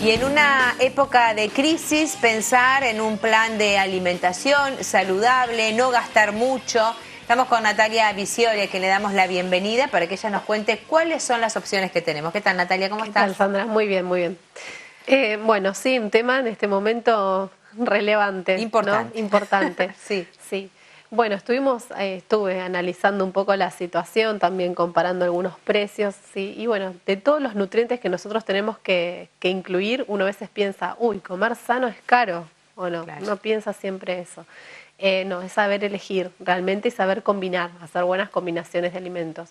Y en una época de crisis, pensar en un plan de alimentación saludable, no gastar mucho. Estamos con Natalia Visiore, a quien le damos la bienvenida para que ella nos cuente cuáles son las opciones que tenemos. ¿Qué tal, Natalia? ¿Cómo estás? ¿Qué tal, Sandra? Muy bien, muy bien. Bueno, sí, un tema en este momento relevante, Importante. ¿no? Importante. Sí. Sí. Bueno, estuve analizando un poco la situación, también comparando algunos precios, sí, y bueno, de todos los nutrientes que nosotros tenemos que incluir, uno a veces piensa, uy, comer sano es caro, o no, Claro. uno piensa siempre eso. No, es saber elegir realmente y saber combinar, hacer buenas combinaciones de alimentos.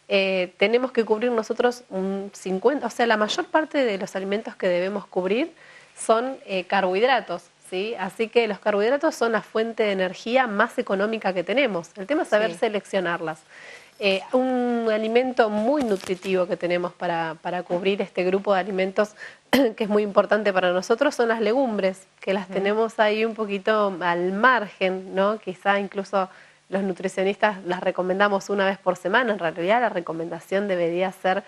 Tenemos que cubrir nosotros un 50, o sea, la mayor parte de los alimentos que debemos cubrir son carbohidratos, ¿sí? Así que los carbohidratos son la fuente de energía más económica que tenemos. El tema es saber seleccionarlas. Un alimento muy nutritivo que tenemos para cubrir este grupo de alimentos que es muy importante para nosotros son las legumbres, que las tenemos ahí un poquito al margen, ¿no? Quizá incluso los nutricionistas las recomendamos una vez por semana. En realidad la recomendación debería ser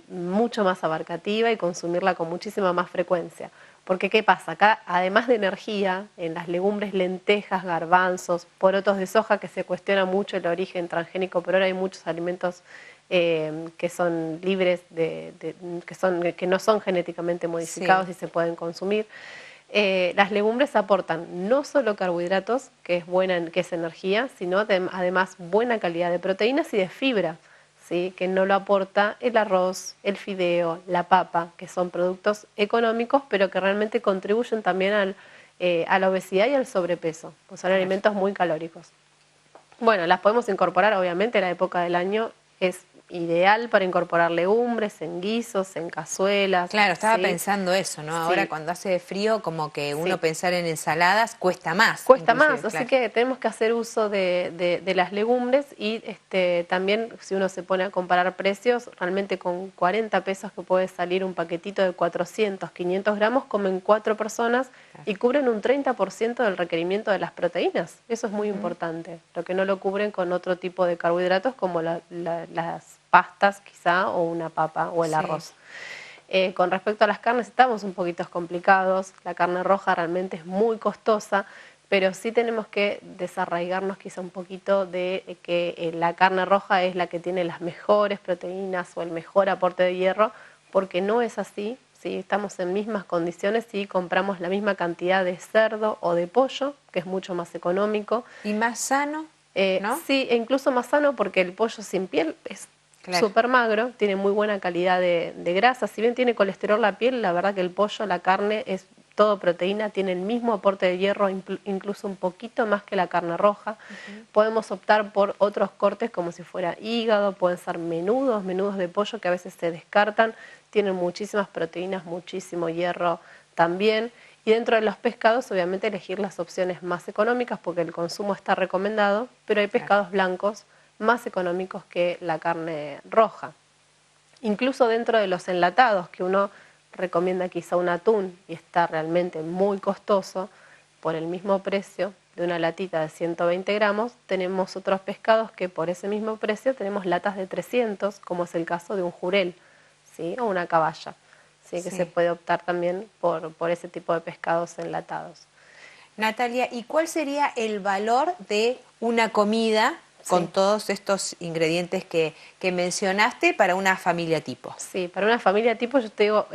mucho más abarcativa y consumirla con muchísima más frecuencia. Porque ¿qué pasa? Acá, además de energía, en las legumbres, lentejas, garbanzos, porotos de soja, que se cuestiona mucho el origen transgénico, pero ahora hay muchos alimentos que son libres, que no son genéticamente modificados y se pueden consumir. Las legumbres aportan no solo carbohidratos, que es energía, sino además buena calidad de proteínas y de fibra, ¿sí? Que no lo aporta el arroz, el fideo, la papa, que son productos económicos, pero que realmente contribuyen también a la obesidad y al sobrepeso, pues son alimentos muy calóricos. Bueno, las podemos incorporar, obviamente, la época del año es ideal para incorporar legumbres en guisos, en cazuelas. Claro, estaba ¿sí? pensando eso, ¿no? Ahora Sí. cuando hace frío, como que uno Sí. pensar en ensaladas cuesta más. Cuesta Inclusive, más, así claro. que tenemos que hacer uso de las legumbres y también si uno se pone a comparar precios, realmente con 40 pesos que puede salir un paquetito de 400, 500 gramos, comen 4 personas y cubren un 30% del requerimiento de las proteínas. Eso es muy importante, lo que no lo cubren con otro tipo de carbohidratos como las pastas quizá o una papa o el arroz. Con respecto a las carnes estamos un poquito complicados, la carne roja realmente es muy costosa, pero sí tenemos que desarraigarnos quizá un poquito de que la carne roja es la que tiene las mejores proteínas o el mejor aporte de hierro, porque no es así, ¿sí? Estamos en mismas condiciones si compramos la misma cantidad de cerdo o de pollo, que es mucho más económico. ¿Y más sano? ¿No? Sí, e incluso más sano porque el pollo sin piel es súper magro, tiene muy buena calidad de grasa. Si bien tiene colesterol la piel, la verdad que el pollo, la carne, es todo proteína, tiene el mismo aporte de hierro, incluso un poquito más que la carne roja. Podemos optar por otros cortes como si fuera hígado, pueden ser menudos de pollo que a veces se descartan, tienen muchísimas proteínas, muchísimo hierro también. Y dentro de los pescados, obviamente, elegir las opciones más económicas porque el consumo está recomendado, pero hay pescados blancos más económicos que la carne roja. Incluso dentro de los enlatados, que uno recomienda quizá un atún y está realmente muy costoso, por el mismo precio de una latita de 120 gramos, tenemos otros pescados que por ese mismo precio tenemos latas de 300, como es el caso de un jurel, ¿sí? O una caballa. ¿Sí? Que se puede optar también por ese tipo de pescados enlatados. Natalia, ¿y cuál sería el valor de una comida con todos estos ingredientes que mencionaste para una familia tipo? Sí, para una familia tipo yo te digo,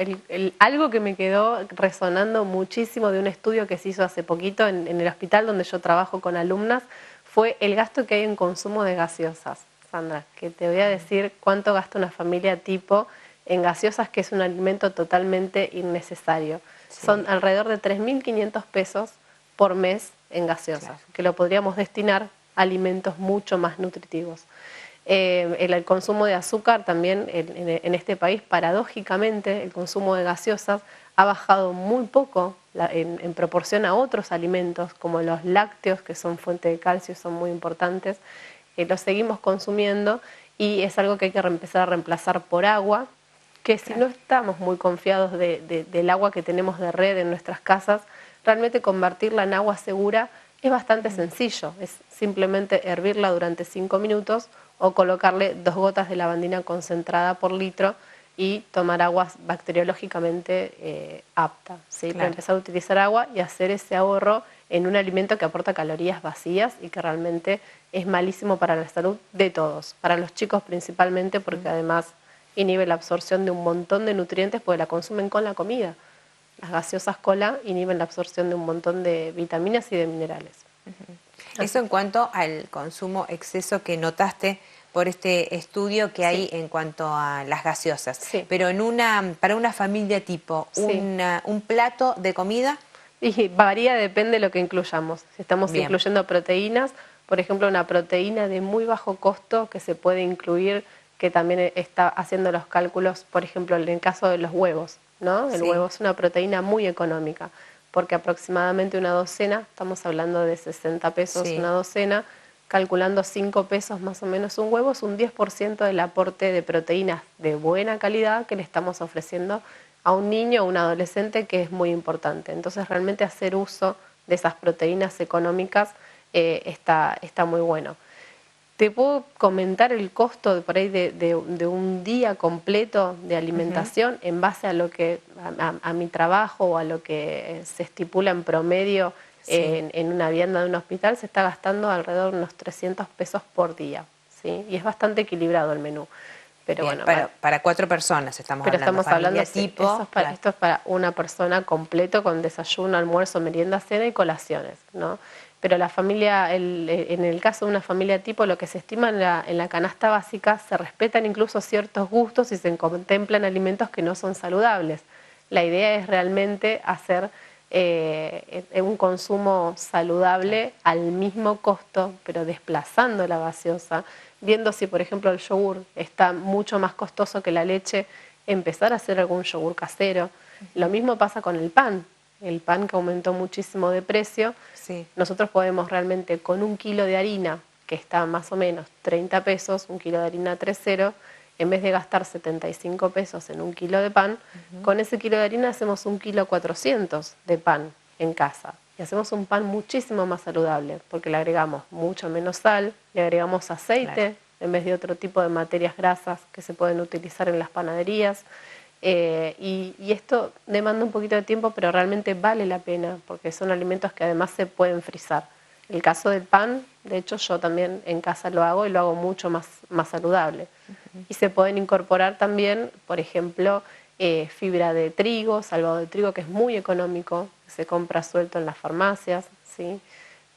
algo que me quedó resonando muchísimo de un estudio que se hizo hace poquito en el hospital donde yo trabajo con alumnas, fue el gasto que hay en consumo de gaseosas. Sandra, que te voy a decir cuánto gasta una familia tipo en gaseosas, que es un alimento totalmente innecesario. Son alrededor de 3.500 pesos por mes en gaseosas, que lo podríamos destinar a alimentos mucho más nutritivos. El consumo de azúcar también en este país, paradójicamente, el consumo de gaseosas ha bajado muy poco en proporción a otros alimentos, como los lácteos, que son fuente de calcio, son muy importantes. Los seguimos consumiendo y es algo que hay que empezar a reemplazar por agua, que si no estamos muy confiados del agua que tenemos de red en nuestras casas, realmente convertirla en agua segura es bastante sencillo. Es simplemente hervirla durante 5 minutos o colocarle 2 gotas de lavandina concentrada por litro y tomar aguas bacteriológicamente apta, ¿sí? Claro. Para empezar a utilizar agua y hacer ese ahorro en un alimento que aporta calorías vacías y que realmente es malísimo para la salud de todos, para los chicos principalmente, porque además inhibe la absorción de un montón de nutrientes porque la consumen con la comida. Las gaseosas cola inhiben la absorción de un montón de vitaminas y de minerales. Eso en cuanto al consumo exceso que notaste por este estudio que hay Sí. en cuanto a las gaseosas. Sí. Pero para una familia tipo, Sí. un plato de comida. Y varía, depende de lo que incluyamos. Si estamos Bien. incluyendo proteínas, por ejemplo, una proteína de muy bajo costo que se puede incluir, que también está haciendo los cálculos, por ejemplo, en el caso de los huevos, ¿no? El Sí. huevo es una proteína muy económica, porque aproximadamente una docena, estamos hablando de 60 pesos Sí. una docena, calculando 5 pesos más o menos un huevo, es un 10% del aporte de proteínas de buena calidad que le estamos ofreciendo a un niño o un adolescente, que es muy importante. Entonces realmente hacer uso de esas proteínas económicas está muy bueno. Te puedo comentar el costo de por ahí de un día completo de alimentación en base a lo que a mi trabajo o a lo que se estipula en promedio. Sí. En una vianda de un hospital se está gastando alrededor de unos 300 pesos por día, ¿sí? Y es bastante equilibrado el menú. Pero Bien, bueno, para 4 personas estamos pero hablando, estamos hablando, familia sí, tipo. Claro. esto es para una persona completo con desayuno, almuerzo, merienda, cena y colaciones, ¿no? Pero la familia, en el caso de una familia tipo, lo que se estima en la canasta básica, se respetan incluso ciertos gustos y se contemplan alimentos que no son saludables. La idea es realmente hacer un consumo saludable al mismo costo, pero desplazando la gaseosa, viendo si, por ejemplo, el yogur está mucho más costoso que la leche, empezar a hacer algún yogur casero. Lo mismo pasa con el pan que aumentó muchísimo de precio. Sí. Nosotros podemos realmente con un kilo de harina, que está más o menos 30 pesos, un kilo de harina 3.0, en vez de gastar 75 pesos en un kilo de pan, con ese kilo de harina hacemos un kilo 400 de pan en casa. Y hacemos un pan muchísimo más saludable, porque le agregamos mucho menos sal, le agregamos aceite, Claro. en vez de otro tipo de materias grasas que se pueden utilizar en las panaderías. Y esto demanda un poquito de tiempo, pero realmente vale la pena, porque son alimentos que además se pueden frizar. El caso del pan, de hecho yo también en casa lo hago y lo hago mucho más saludable. Y se pueden incorporar también, por ejemplo, fibra de trigo, salvado de trigo, que es muy económico, se compra suelto en las farmacias, ¿sí?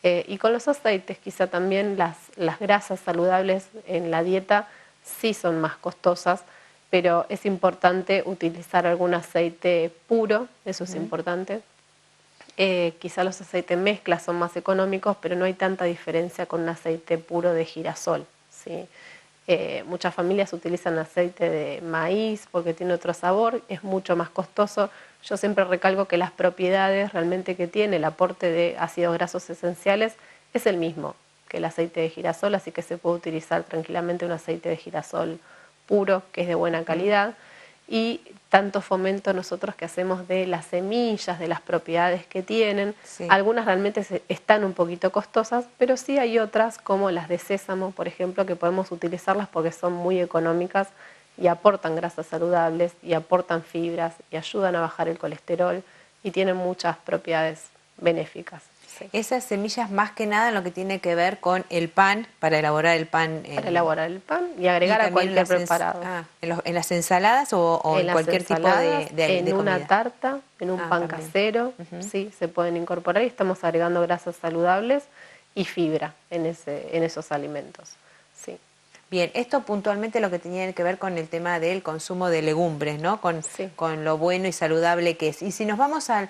Y con los aceites, quizá también las grasas saludables en la dieta sí son más costosas, pero es importante utilizar algún aceite puro, eso es importante. Quizá los aceites mezclas son más económicos, pero no hay tanta diferencia con un aceite puro de girasol, ¿sí? Muchas familias utilizan aceite de maíz porque tiene otro sabor, es mucho más costoso. Yo siempre recalco que las propiedades realmente que tiene el aporte de ácidos grasos esenciales es el mismo que el aceite de girasol, así que se puede utilizar tranquilamente un aceite de girasol puro, que es de buena calidad. Y tanto fomento nosotros que hacemos de las semillas, de las propiedades que tienen. Sí. Algunas realmente están un poquito costosas, pero sí hay otras como las de sésamo, por ejemplo, que podemos utilizarlas porque son muy económicas y aportan grasas saludables y aportan fibras y ayudan a bajar el colesterol y tienen muchas propiedades benéficas. Sí. Esas semillas más que nada en lo que tiene que ver con el pan, para elaborar el pan. Para elaborar el pan y agregar a cualquier preparado. ¿En las ensaladas o en cualquier tipo de en comida? una tarta, en un pan también. casero, sí, se pueden incorporar y estamos agregando grasas saludables y fibra en esos alimentos. Sí. Bien, esto puntualmente lo que tenía que ver con el tema del consumo de legumbres, ¿no? Con lo bueno y saludable que es. Y si nos vamos a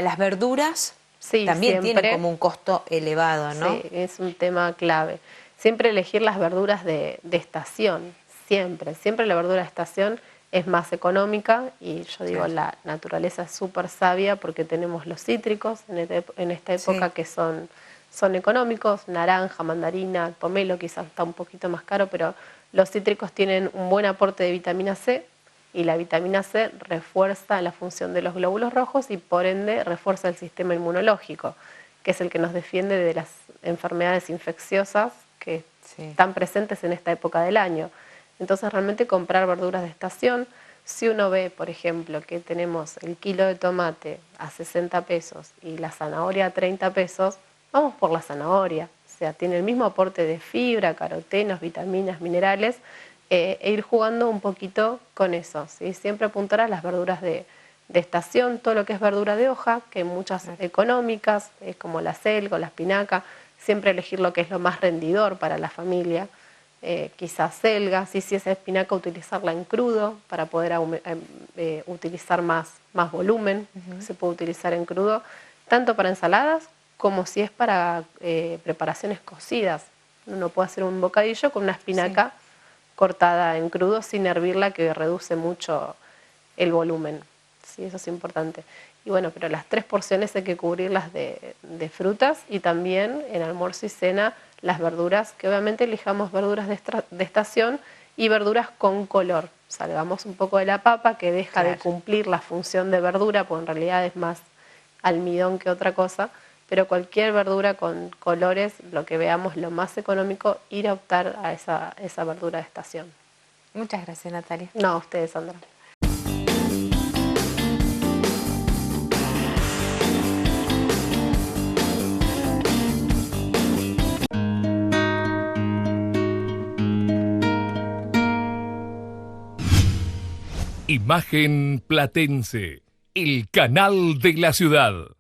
las verduras, sí, también siempre tienen como un costo elevado, ¿no? Sí, es un tema clave. Siempre elegir las verduras de estación, siempre la verdura de estación es más económica y yo digo, Claro. la naturaleza es súper sabia porque tenemos los cítricos en esta época Sí. que son económicos, naranja, mandarina, pomelo quizás está un poquito más caro, pero los cítricos tienen un buen aporte de vitamina C y la vitamina C refuerza la función de los glóbulos rojos y por ende refuerza el sistema inmunológico, que es el que nos defiende de las enfermedades infecciosas que están presentes en esta época del año. Entonces realmente comprar verduras de estación, Si uno ve, por ejemplo, que tenemos el kilo de tomate a 60 pesos y la zanahoria a 30 pesos, vamos por la zanahoria. O sea, tiene el mismo aporte de fibra, carotenos, vitaminas, minerales, e ir jugando un poquito con eso, ¿sí? Siempre apuntar a las verduras de estación, todo lo que es verdura de hoja, que hay muchas económicas, como la selga o la espinaca, siempre elegir lo que es lo más rendidor para la familia. Quizás selga, si es espinaca, utilizarla en crudo para poder utilizar más volumen. Se puede utilizar en crudo, tanto para ensaladas como si es para preparaciones cocidas. Uno puede hacer un bocadillo con una espinaca cortada en crudo sin hervirla, que reduce mucho el volumen. Sí, eso es importante. Y bueno, pero las 3 porciones hay que cubrirlas de frutas, y también en almuerzo y cena las verduras, que obviamente elijamos verduras de estación y verduras con color. Salgamos un poco de la papa, que deja de cumplir la función de verdura, porque en realidad es más almidón que otra cosa, pero cualquier verdura con colores, lo que veamos lo más económico, ir a optar a esa verdura de estación. Muchas gracias, Natalia. No, a ustedes, Sandra. Imagen Platense, el canal de la ciudad.